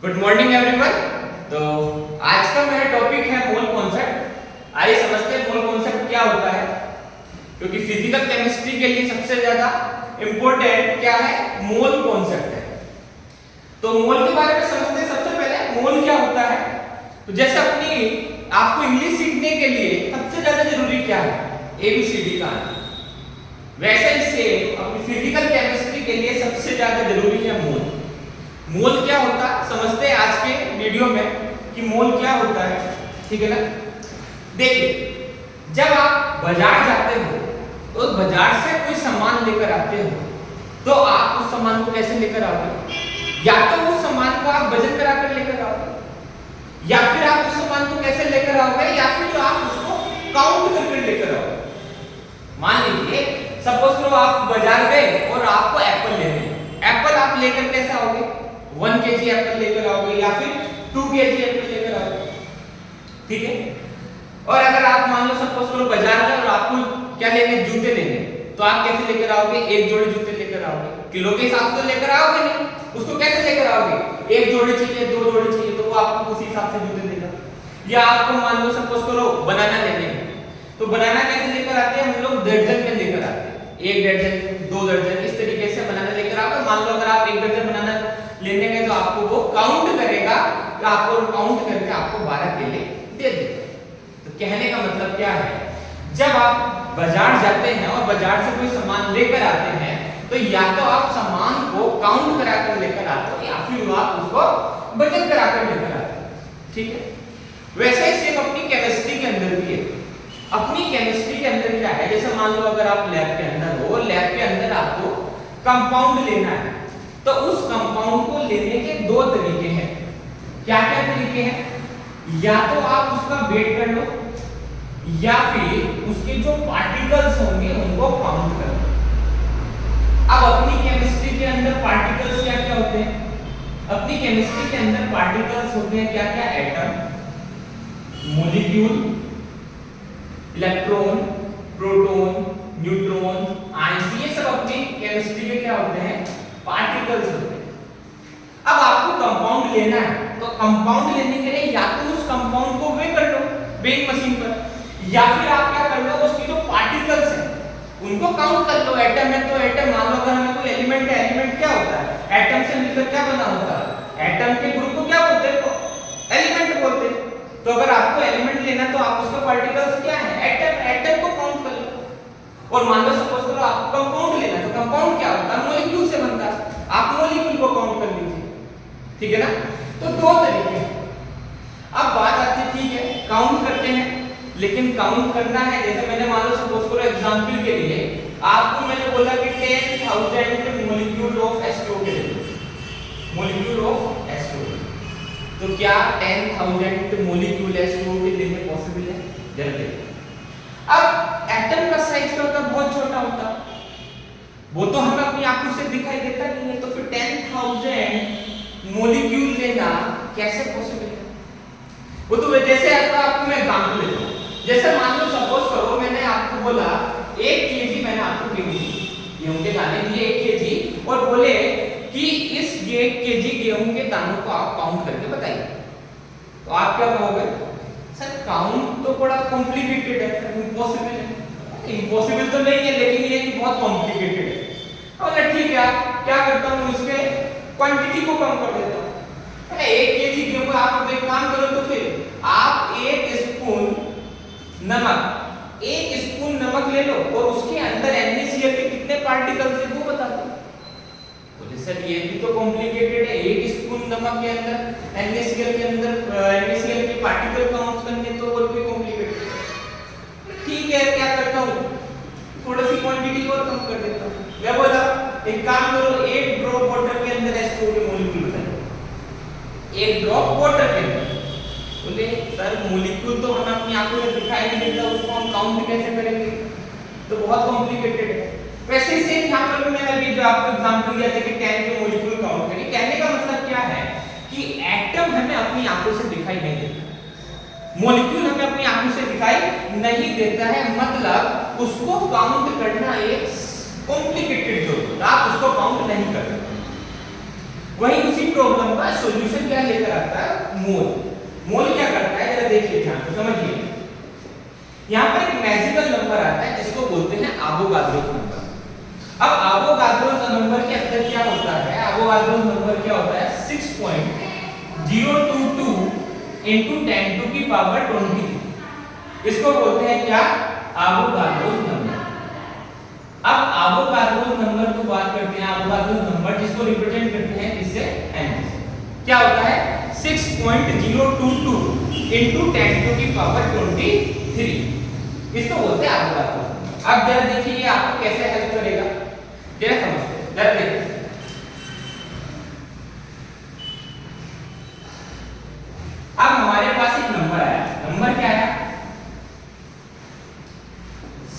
Good morning everyone. तो आज का मेरा टॉपिक है मोल कॉन्सेप्ट। आइए समझते हैं मोल कॉन्सेप्ट क्या होता है, क्योंकि फिजिकल केमिस्ट्री के लिए सबसे ज्यादा इंपॉर्टेंट क्या है, मोल कॉन्सेप्ट है। तो मोल के बारे में समझते हैं। सबसे पहले मोल क्या होता है। तो जैसे आपको इंग्लिश सीखने के लिए सबसे ज्यादा जरूरी क्या है, ABCD का, वैसे ही से अपनी फिजिकल केमिस्ट्री के लिए सबसे ज्यादा जरूरी है मोल। मोल क्या होता है समझते हैं आज के वीडियो में कि मोल क्या होता है, ठीक है ना। देखिए, जब आप बाजार जाते हो तो बाजार से कोई सामान लेकर आते हो तो आप उस सामान को कैसे लेकर आओगे, या तो उस सामान का आप वजन कराकर लेकर आओगे, या फिर आप उस सामान को कैसे लेकर आओगे, या फिर आप उसको काउंट करके लेकर आओगे। मान लीजिए सपोज करो आप बाजार गए और आपको एप्पल लेने, एप्पल आप लेकर कैसे आओगे, 1 kg एप्पल लेकर आओगे या फिर 2 kg एप्पल लेकर आओगे, ठीक है। और अगर आप मान लो सपोज करो बाजार गए और आपको क्या लेने, जूते लेने, तो आप कैसे लेकर आओगे, एक जोड़ी जूते लेकर आओगे। किलो के हिसाब से लेकर आओगे नहीं, उसको कैसे लेकर आओगे, एक जोड़ी चाहिए, 2 जोड़ी चाहिए, तो वो आपको उसी हिसाब से जूते देगा। या आपको मान लो सपोज करो बनाना लेने, तो बनाना कैसे लेकर आते हैं हम लोग, दर्जन में लेकर आते हैं, 1 दर्जन 2 दर्जन इस तरीके से बनाना लेकर आओगे। मान लो अगर आप 1 दर्जन बनाना लेने गए तो आपको वो काउंट करेगा, तो आपको काउंट करके आपको 12 केले दे देगा। तो कहने का मतलब क्या है, जब आप बाजार जाते हैं और बाजार से कोई सामान लेकर आते हैं तो या तो आप सामान को काउंट कराकर लेकर आते हो या फिर आप उसको वजन कराकर लेकर आते हो, ठीक है। वैसे ही सेम अपनी केमिस्ट्री के अंदर भी है। अपनी केमिस्ट्री के अंदर क्या है, जैसे मान लो अगर आप लैब के अंदर हो, लैब के अंदर आपको कंपाउंड लेना है, तो उस कंपाउंड को लेने के 2 तरीके हैं। क्या क्या तरीके हैं, या तो आप उसका वेट कर लो, या फिर उसके जो पार्टिकल्स होंगे उनको काउंट कर लो। अब अपनी केमिस्ट्री के अंदर पार्टिकल्स क्या क्या होते हैं, अपनी केमिस्ट्री के अंदर पार्टिकल्स होते हैं क्या क्या, atom, molecule, electron, proton, neutron, ions, ये सब अपनी केमिस्ट्री के क्या होते हैं, पार्टिकल्स होते हैं। अब आपको कंपाउंड लेना है, तो कंपाउंड लेने के लिए या तो उस कंपाउंड को वे कर लो वेइंग मशीन पर, या फिर आप क्या कर लो, उसके जो पार्टिकल्स हैं उनको काउंट कर लो। एटम है तो एटम, मान लो अगर हमें कोई एलिमेंट है, एलिमेंट क्या होता है, एटम से मिलकर क्या बना होता है, एटम के ग्रुप को क्या बोलते हैं, एलिमेंट बोलते हैं। तो अगर आपको एलिमेंट लेना तो आप उसका पार्टिकल्स क्या है, एटम, एटम को काउंट कर लो। और मान लो सपोज करो आपको कंपाउंड लेना, तो कंपाउंड क्या होता है, मॉलिक्यूल से बनता है, आप मॉलिक्यूल को काउंट कर लीजिए, ठीक है ना। तो 2 तरीके हैं। अब बात आती है, ठीक है काउंट करते हैं, लेकिन काउंट करना है, जैसे मैंने मान लो सपोज करो एग्जांपल के लिए आपको मैंने बोला कि 10,000 मॉलिक्यूल ऑफ H2O के लिए, मॉलिक्यूल ऑफ H2O, तो क्या 10,000 मॉलिक्यूल H2O के लिए पॉसिबल है, जल्दी। अब एटम का साइज क्या होता है, बहुत छोटा होता है, वो तो हमें अपनी आंखों से दिखाई देता नहीं है, तो फिर 10,000 मॉलिक्यूल लेना कैसे पॉसिबल है। वो तो जैसे आपको मैं एग्जांपल देता हूं, जैसे मान लो सपोज करो मैंने आपको बोला 1 kg, मैंने आपको गेहूं के दाने दिए 1 kg और बोले कि इस 1 kg गेहूं के दानों को आप काउंट करके बताइए, तो आप क्या कहोगे, सर काउंट तो बड़ा कॉम्प्लिकेटेड है, इम्पॉसिबल है। इम्पॉसिबल तो नहीं है, लेकिन ये बहुत कॉम्प्लिकेटेड है। और ठीक है, आप क्या करता हूं, इसके क्वांटिटी को कम कर देता हूं। 1 kg गेहूं, आप एक काम करो, तो फिर आप 1 स्पून नमक, 1 स्पून नमक ले लो और उसके अंदर NaCl के कितने पार्टिकल्स हैं वो बता दो। बोले सर ये भी तो कॉम्प्लिकेटेड है, 1 स्पून नमक के अंदर NaCl के अंदर NaCl के पार्टिकल काउंट करने तो और भी कॉम्प्लिकेटेड है। ठीक है, क्या करता हूं, थोड़ी सी क्वांटिटी और कम कर देता हूं। मैं बोला एक काम करो, 1 ड्रॉप वाटर के अंदर H2O के मॉलिक्यूल बताइए, 1 ड्रॉप वाटर के अंदर। बोले सर मॉलिक्यूल तो हमें अपनी आंखों से दिखाई नहीं देता, उसको हम काउंट कैसे करेंगे, तो बहुत कॉम्प्लिकेटेड है। वैसे ही सेम यहां पर मैंने अभी जो आपको एग्जांपल दिया था कि 10 के मॉलिक्यूल काउंट करिए, कहने का मतलब क्या है कि एटम हमें अपनी आंखों से दिखाई नहीं देता, मॉलिक्यूल हमें अपनी आंखों से दिखाई नहीं देता है, मतलब उसको काउंट करना एक कॉम्प्लिकेटेड जो होता है, आप उसको काउंट नहीं कर सकते। वही उसी प्रॉब्लम का सॉल्यूशन क्या लेकर आता है? मोल। मोल क्या करता है जरा देखिए ध्यान से समझिए। यहाँ पर एक मैजिकल नंबर आता है जिसको बोलते हैं एवोगाड्रो नंबर। अब एवोगाड्रो नंबर के अंदर क्या होता है? एवोगाड्रो नंबर क्या होता है? 6.022 into 10 to the power 23। इसको बोलते हैं क्या? Avogadro number. अब एवोगाड्रो नंबर को बात करते हैं, एवोगाड्रो नंबर जिसको रिप्रेजेंट करते हैं इससे n से। क्या होता है? 6.022 into 10 to the power 23। इसको बोलते हैं एवोगाड्रो। अब जरा देखिए ये आपको कैसे हेल्प करेगा, जरा समझते हैं, जरा देखिए। अब हमारे पास एक नंबर आया, नंबर क्या आया?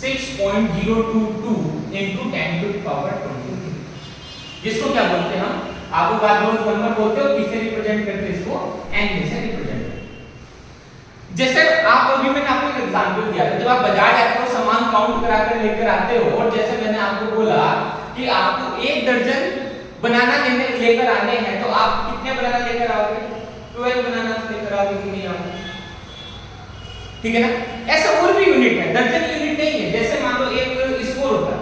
6.022 into 10 to the power 23। जिसको क्या बोलते हैं हम? एवोगाड्रो नंबर बोलते हैं। किससे रिप्रेजेंट करते हैं इसको? n से रिप्रेजेंट करते हैं। जैसे आप अभी मैंने आपको एक एग्जांपल दिया था, जब आप बाजार जाते हो सामान काउंट कराकर लेकर आते हो, और जैसे मैंने आपको बोला कि आपको 1 दर्जन बनाना लेकर आने हैं, तो आप कितने बनाना लेकर आओगे? 12 बनाना लेकर आओगे कि नहीं आओगे? ठीक है ना? ऐसा और भी यूनिट है, दर्जन यूनिट नहीं है। जैसे मान लो एक स्कोर होता है,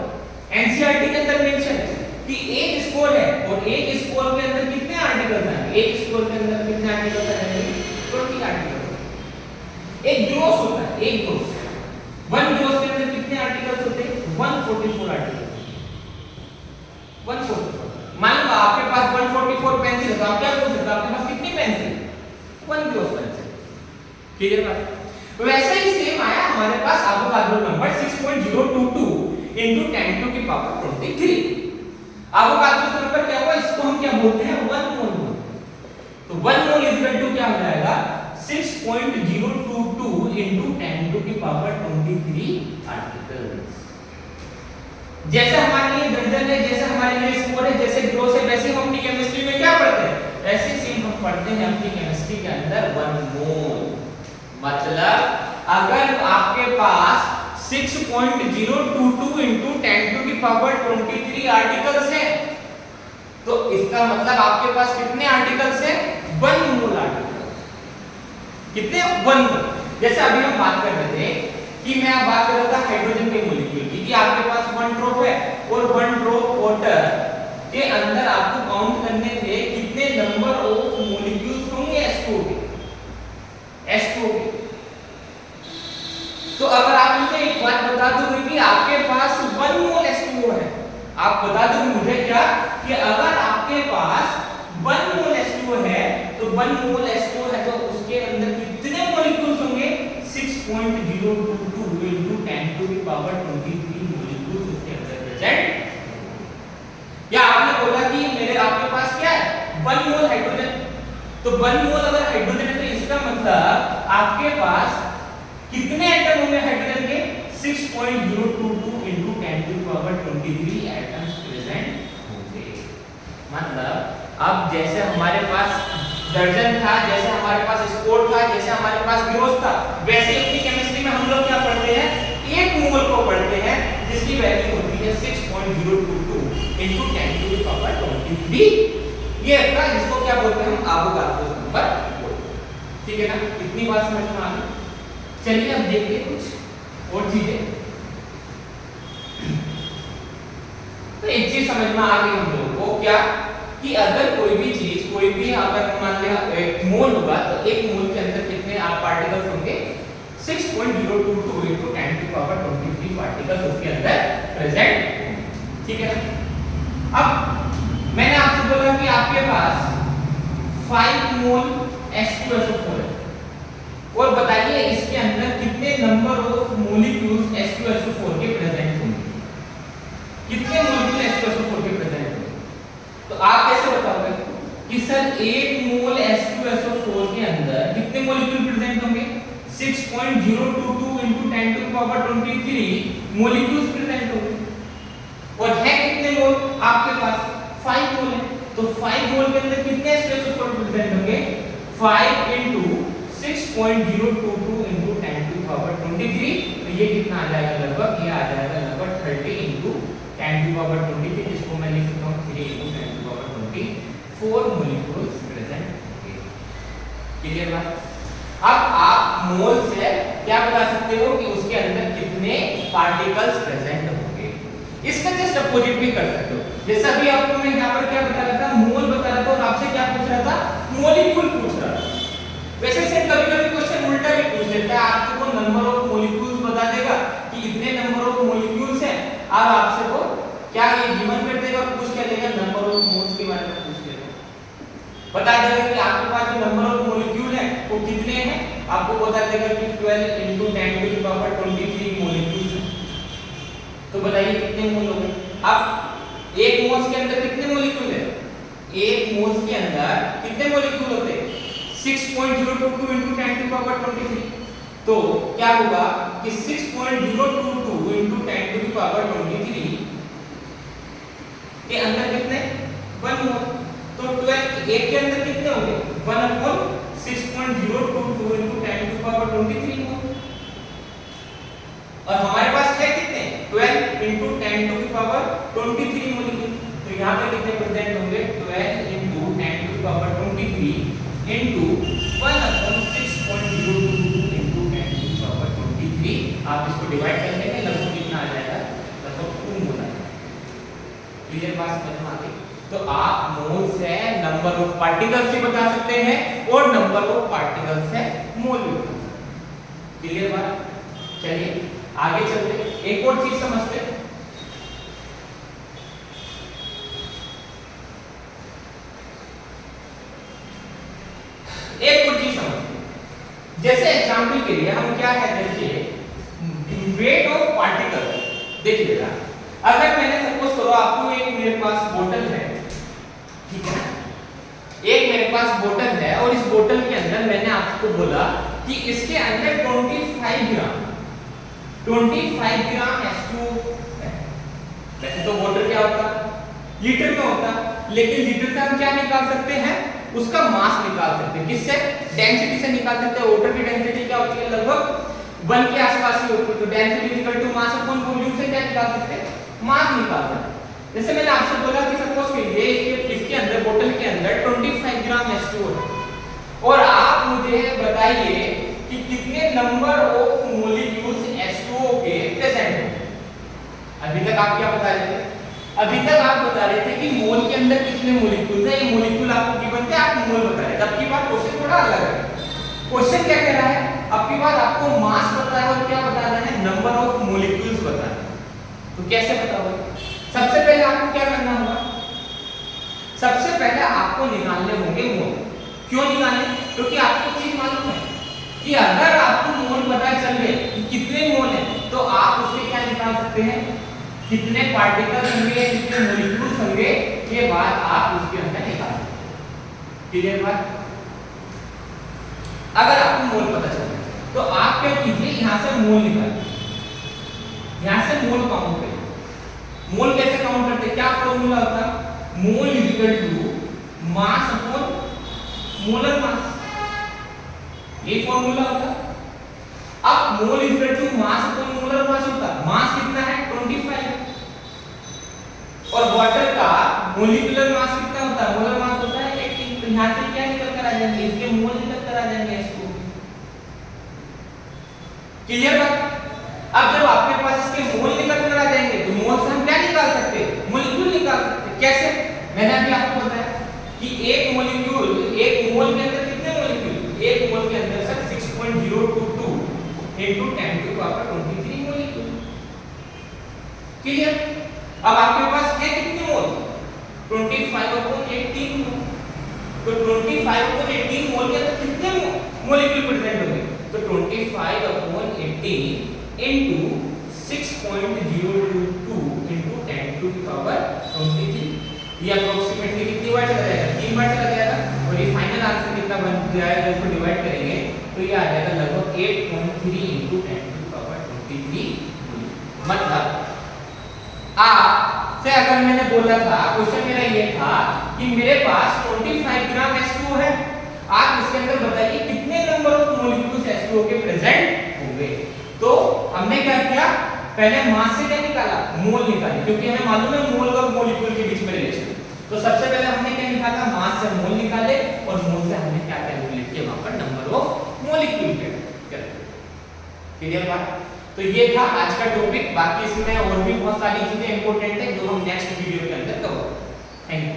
एनसीईआरटी के अंदर मेंशन है कि एक स्कोर है और एक स्कोर के अंदर कितने आर्टिकल्स हैं? एक स्कोर के अंदर कितने आर्टिकल्स हैं? 20 आर्टिकल्स। एक ग्रोस होता है, एक ग्रोस, 1 ग्रोस के अंदर कितने आर्टिकल्स होते हैं? 144 आर्टिकल्स। 144। मान लो आपके पास 144 पेंसिल है, तो आप क्या बोल सकते हो? आपके पास कितनी पेंसिल? 1 gross pencil. ठीक है बात? वैसे ही सेम आया हमारे पास Avogadro number 6.022 into 10 to the power 23। Avogadro number क्या हुआ? इसको हम क्या बोलते हैं? 1 मोल। तो 1 मोल इज इक्वल टू क्या हो जाएगा? 6.022 into 10 to the power 23 articles. जैसे हमारे लिए दर्जन है, जैसे हमारे लिए स्कोर है, जैसे ग्रोस है, वैसे हम अपनी केमिस्ट्री में क्या पढ़ते हैं? ऐसे सेम हम पढ़ते हैं अपनी केमिस्ट्री के अंदर 1 मोल। मतलब अगर आपके पास 6.022 into 10 to the power 23 articles हैं, तो इसका मतलब आपके पास कितने आर्टिकल्स हैं? 1 मोल आर्टिकल्स। कितने? 1 मोल। जैसे अभी हम बात कर रहे थे कि मैं अब बात कर रहा था हाइड्रोजन के मॉलिक्यूल की, कि आपके पास 1 ड्रॉप है और 1 ड्रॉप वाटर के अंदर आपको काउंट करने थे कितने नंबर ऑफ मॉलिक्यूल्स होंगे H2O के। तो अगर आप मुझे एक बात बता दोगे कि आपके पास 1 मोल H2O है, आप बता दोगे मुझे क्या कि अगर आपके पास 1 मोल H2O है, तो 1 मोल H2O है तो उसके अंदर कितने मॉलिक्यूल्स होंगे? 6.022 into 10 to the power 23 molecules उसके अंदर प्रेजेंट। या आपने बोला कि मेरे आपके पास क्या है? 1 मोल हाइड्रोजन। तो 1 मोल अगर हाइड्रोजन है तो इसका मतलब आपके पास कितने एटम होंगे हाइड्रोजन के? 6.022 into 10 to the power 23 atoms present होंगे। मतलब अब जैसे हमारे पास दर्जन था, जैसे हमारे पास स्कोर था, जैसे हमारे पास ग्रोस था, वैसे अपनी केमिस्ट्री में हम लोग क्या पढ़ते हैं? 1 मोल को पढ़ते हैं जिसकी वैल्यू होती है 6.022 into 10 to the power 23। ये है जिसको क्या बोलते हैं? हम एवोगाड्रो नंबर बोलते हैं। ठीक है ना? इतनी बात समझ में आ गई? चलिए अब देखते हैं कुछ और चीजें। तो एक चीज समझ में आ गई हम लोगों को, क्या कि अगर कोई भी चीज, कोई भी अगर मान लिया 1 मोल होगा, तो 1 मोल के अंदर कितने आप पार्टिकल्स होंगे? 6.022 into 10 to the power 23 particles उसके अंदर प्रेजेंट। ठीक है ना? अब मैंने आपसे बोला कि आपके पास 5 मोल H2SO4 है, और बताइए इसके अंदर कितने नंबर ऑफ मॉलिक्यूल्स H2SO4 के प्रेजेंट होंगे? कितने मॉलिक्यूल H2SO4 के प्रेजेंट होंगे? तो आप कैसे बताओगे कि सर 1 मोल H2SO4 के अंदर कितने मॉलिक्यूल प्रेजेंट होंगे? 6.022 into 10 to the power 23 molecules present होंगे। और है कितने मोल आपके पास? 5 मोल है। तो 5 मोल के अंदर कितने H2SO4 प्रेजेंट होंगे? 5 into 6.022 into 10 to the power 23। तो ये कितना आ जाएगा? लगभग ये आ जाएगा लगभग 30 into 10 to the power 23, जिसको मैं लिख सकता हूँ 3 into 10 to the power 24 molecules present clear बात। अब आप मोल से क्या बता सकते हो कि उसके अंदर कितने पार्टिकल्स प्रेजेंट होंगे। इसका जस्ट अपोजिट भी कर सकते हो। जैसा अभी आपको मैं यहाँ पर क्या बता रहा था, मोल बता रहा था और आपसे क्या पूछ रहा था, मॉलिक्यूल पूछ रहा था। वैसे से कभी-कभी क्वेश्चन उल्टा भी पूछ लेता है, आपको वो नंबर ऑफ मॉलिक्यूल्स बता देगा कि इतने नंबर ऑफ मॉलिक्यूल्स हैं और आपसे वो क्या ये गिवन कर देगा और पूछ क्या लेगा, नंबर ऑफ मोल्स के बारे में पूछ लेगा, बता देगा कि आपके पास जो नंबर ऑफ मॉलिक्यूल है वो कितने हैं, आपको बता देगा कि 12 × 10⁻23 मॉलिक्यूल्स हैं। तो बताइए कितने मोल हो गए। अब एक मोल्स के अंदर कितने मॉलिक्यूल है, एक मोल्स के अंदर कितने मॉलिक्यूल होते हैं, 6.022 × 10⁻23। तो क्या होगा कि 6.022 × 10⁻23 के अंदर कितने 1 मोल। तो 12 एक के अंदर कितने होंगे 1/6.022 × 10⁻23 मोल। और हमारे पास है कितने 12 × 10⁻23 मॉलिक्यूल। तो यहाँ पे कितने प्रेजेंट होंगे 12 × 10⁻23 × 1/6.022 × 10⁻23। आप इसको डिवाइड कर लेंगे, लगभग कितना आ जाएगा, लगभग 2 मोल आ जाएगा। क्लियर बात समझ में आ गई। तो आप मोल से नंबर ऑफ पार्टिकल्स भी बता सकते हैं और नंबर ऑफ पार्टिकल्स से मोल भी बता सकते हैं। क्लियर बात। चलिए आगे चलते, एक और चीज समझते हैं। एक और चीज समझते, जैसे एग्जांपल के लिए हम क्या है, देखिए वेट ऑफ पार्टिकल। देखिएगा अगर मैंने सपोज करो आपको एक मेरे पास बोतल है, ठीक है, एक मेरे पास बोतल है और इस बोतल के अंदर मैंने आपको बोला कि इसके अंदर 25 ग्राम H2O है। वैसे तो बोतल क्या होता लीटर में होता, लेकिन लीटर से हम क्या निकाल सकते हैं, उसका मास निकाल सकते हैं। किससे, डेंसिटी से निकाल सकते हैं। वाटर की डेंसिटी क्या होती है, लगभग 1 के आसपास ही होती है। तो density equal to mass upon volume से क्या निकाल सकते हैं, मास निकाल सकते हैं। जैसे मैंने आपसे बोला कि सपोज कीजिए इसके अंदर बोतल के अंदर 25 ग्राम H2O है और आप मुझे बताइए कि कितने नंबर ऑफ मॉलिक्यूल्स H2O के प्रेजेंट हैं। अभी तक आप क्या बता रहे थे, अभी तक आप बता रहे थे कि मोल के अंदर कितने मॉलिक्यूल्स हैं, ये मॉलिक्यूल आपको गिवन थे, आप मोल बता रहे थे। अब की बात क्वेश्चन थोड़ा अलग है। क्वेश्चन क्या कह रहा है, अब की बात आपको मास बताया और क्या बता रहे हैं, नंबर ऑफ मॉलिक्यूल्स बता रहे हैं। तो कैसे बताओगे, सबसे पहले आपको क्या करना होगा, सबसे पहले आपको निकालने होंगे मोल। क्यों निकालने, क्योंकि आपको चीज मालूम है कि अगर आपको मोल पता चल गए कि कितने मोल हैं, तो आप उससे क्या निकाल सकते हैं, कितने पार्टिकल्स होंगे, कितने मॉलिक्यूल्स होंगे, ये बात आप उसके अंदर निकाल सकते हैं। क्लियर बात। अगर आपको मोल पता चल गया तो आप क्या कीजिए, यहां से मोल निकालिए, यहां से मोल काउंट करिए। मोल कैसे काउंट करते हैं, क्या फॉर्मूला होता है, mole is equal to mass upon molar mass, ये फॉर्मूला होता है। अब mole is equal to mass upon molar mass होता है, मास कितना है 25 और वाटर का मोलिकुलर मास कितना होता है, मोलर मास होता है 18। तो यहां से क्या निकल कर आ जाएंगे, इसके मोल निकल कर आ जाएंगे H2O। क्लियर बात। अब जब आपके पास इसके मोल निकल कर आ जाएंगे तो मोल से हम क्या निकाल सकते हैं, मॉलिक्यूल निकाल सकते हैं। कैसे, मैंने अभी आपको बताया कि एक मॉलिक्यूल, एक मोल के अंदर कितने मॉलिक्यूल, एक मोल के अंदर सर 6.022 × 10⁻23 मॉलिक्यूल। क्लियर। अब आपके पास है कितने मोल, 25/18 मोल। तो 25/18 मोल के अंदर कितने मॉलिक्यूल प्रेजेंट होंगे, तो 25/18 into 6.022 into 10⁻23। ये अप्रोक्सीमेटली कितनी बार चला जाएगा, 3 बार चला जाएगा। और ये फाइनल आंसर कितना बन जाएगा, इसको डिवाइड करेंगे तो ये आ जाएगा लगभग 8.3 into 10⁻23। मतलब आपसे अगर मैंने बोला था, क्वेश्चन मेरा ये था कि मेरे पास 25 ग्राम H2O है, आप इसके अंदर बताइए कितने नंबर ऑफ मॉलिक्यूल्स H2O के प्रेजेंट होंगे। तो हमने क्या किया, पहले मास से क्या निकाला, मोल निकाले, क्योंकि हमें मालूम है मोल और मॉलिक्यूल के बीच में रिलेशन। तो सबसे पहले हमने क्या निकाला, मास से मोल निकाले और मोल से हमने क्या कैलकुलेट किया, वहां पर नंबर मॉलिक्यूल कहते हैं। क्लियर बात? तो ये था आज का टॉपिक। बाकी इसमें और भी बहुत सारी चीजें इंपॉर्टेंट है जो हम नेक्स्ट वीडियो के अंदर कवर करेंगे। Thank you.